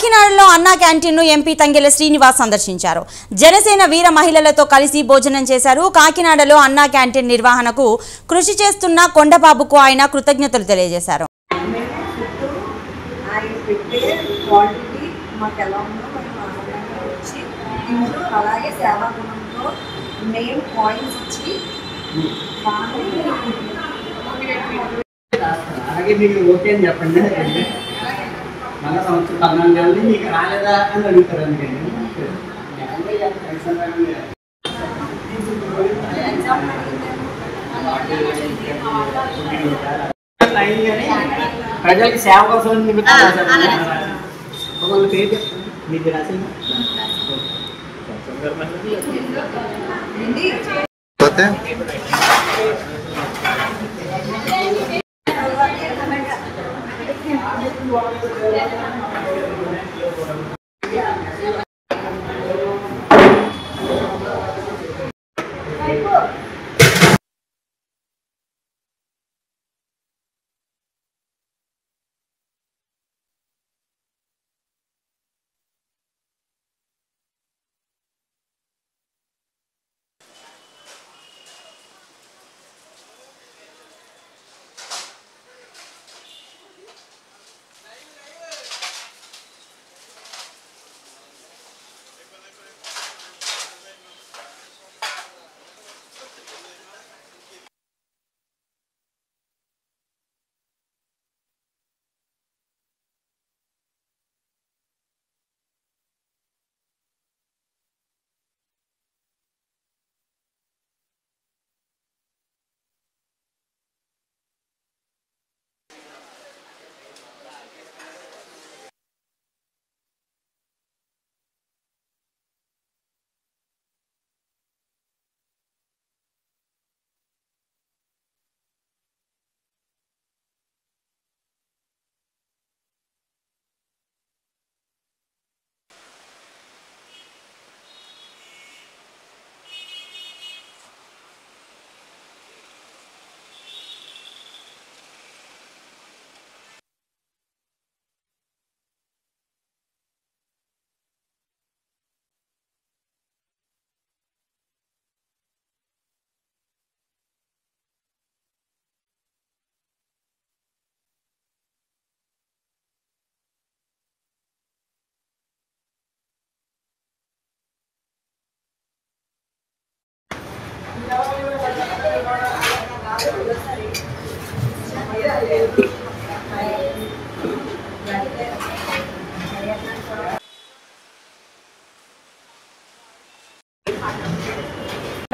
కాకినాడలో అన్నా క్యాంటీన్ను ఎంపీ తంగెల శ్రీనివాస్ సందర్శించారు. జనసేన వీర మహిళలతో కలిసి భోజనం చేశారు. కాకినాడలో అన్నా క్యాంటీన్ నిర్వహణకు కృషి చేస్తున్న కొండబాబుకు ఆయన కృతజ్ఞతలు తెలియజేశారు. మన సంవత్సరం 14 నెలలు మీకు రాలేదా అని అడుగుతారు. అందుకని ప్రజలకి సేవ కోసం పేరు చెప్తాను మీకు రాసి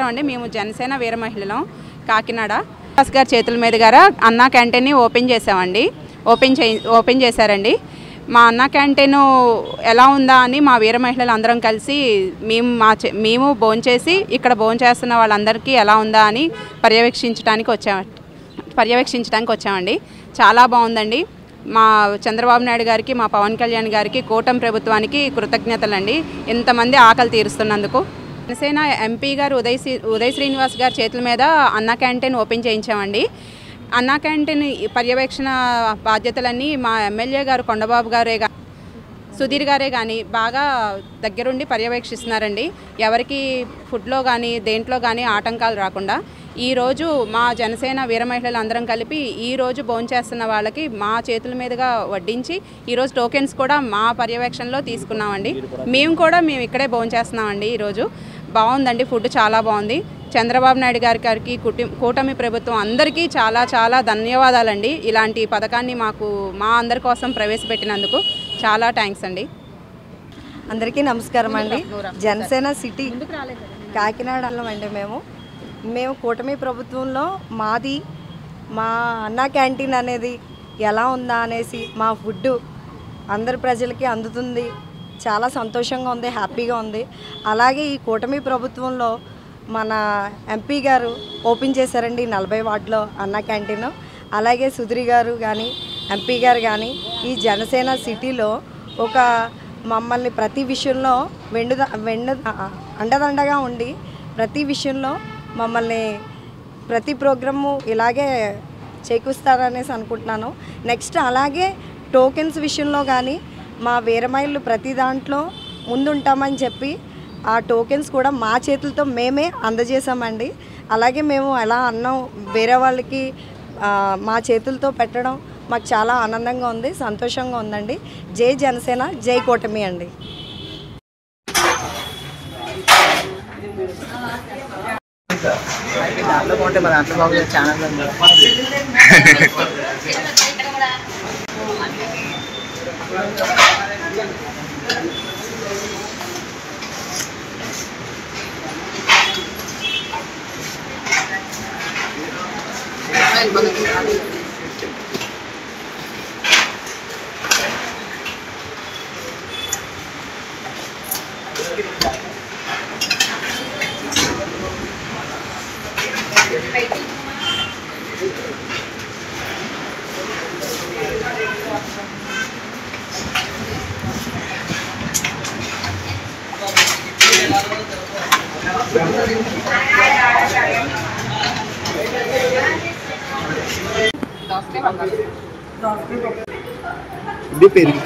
అండి. మేము జనసేన వీర మహిళలం కాకినాడ గారి చేతుల మీదుగా అన్నా క్యాంటీన్ని ఓపెన్ చేసామండి. ఓపెన్ చేశారండి. మా అన్నా క్యాంటీన్ ఎలా ఉందా అని మా వీర మహిళలు అందరం కలిసి మేము భోంచేసి ఇక్కడ భోంచేస్తున్న వాళ్ళందరికీ ఎలా ఉందా అని పర్యవేక్షించడానికి వచ్చామండి. చాలా బాగుందండి. మా చంద్రబాబు నాయుడు గారికి, మా పవన్ కళ్యాణ్ గారికి, కూటమి ప్రభుత్వానికి కృతజ్ఞతలండి ఇంతమంది ఆకలి తీరుస్తున్నందుకు. జనసేన ఎంపీ గారు ఉదయ్ శ్రీనివాస్ గారి చేతుల మీద అన్నా క్యాంటీన్ ఓపెన్ చేయించామండి. అన్నా క్యాంటీన్ పర్యవేక్షణ బాధ్యతలన్నీ మా ఎమ్మెల్యే గారు కొండబాబు గారే సుధీర్ గారే కానీ బాగా దగ్గరుండి పర్యవేక్షిస్తున్నారండి. ఎవరికి ఫుడ్లో కానీ దేంట్లో కానీ ఆటంకాలు రాకుండా ఈరోజు మా జనసేన వీర మహిళలు అందరం కలిపి ఈరోజు భోంచేస్తున్న వాళ్ళకి మా చేతుల మీదుగా వడ్డించి ఈరోజు టోకెన్స్ కూడా మా పర్యవేక్షణలో తీసుకున్నామండి. మేము ఇక్కడే భోంచేస్తున్నామండి. ఈరోజు బాగుందండి. ఫుడ్ చాలా బాగుంది. చంద్రబాబు నాయుడు గారికి కూటమి ప్రభుత్వం అందరికీ చాలా చాలా ధన్యవాదాలండి. ఇలాంటి పథకాన్ని మా అందరి కోసం ప్రవేశపెట్టినందుకు చాలా థ్యాంక్స్ అండి. అందరికీ నమస్కారం అండి. జనసేన సిటీ కాకినాడలో అండి. మేము కూటమి ప్రభుత్వంలో మా అన్నా క్యాంటీన్ అనేది ఎలా ఉందా అనేసి మా ఫుడ్ అందరి ప్రజలకి అందుతుంది. చాలా సంతోషంగా ఉంది, హ్యాపీగా ఉంది. అలాగే ఈ కూటమి ప్రభుత్వంలో మన ఎంపీ గారు ఓపెన్ చేశారండి 40 వార్డులో అన్నా క్యాంటీన్. అలాగే సుధీర్ గారు కానీ ఎంపీ గారు కానీ ఈ జనసేన సిటీలో ఒక మమ్మల్ని ప్రతి విషయంలో అండదండగా ఉండి ప్రతి విషయంలో మమ్మల్ని ప్రతి ప్రోగ్రాము ఇలాగే చేకూరుస్తారనేసి అనుకుంటున్నాను. నెక్స్ట్ అలాగే టోకెన్స్ విషయంలో కానీ మా వీరమహిళలు ప్రతి దాంట్లో ముందుంటామని చెప్పి ఆ టోకెన్స్ కూడా మా చేతులతో మేమే అందజేసామండి. అలాగే మేము ఎలా అన్నం వేరే వాళ్ళకి మా చేతులతో పెట్టడం మాకు చాలా ఆనందంగా ఉంది, సంతోషంగా ఉందండి. జై జనసేన, జై కూటమి అండి. దాంట్లో బాగుంటే మరి దాంట్లో బాగుంది ఛానల్ ఇది పెరిగి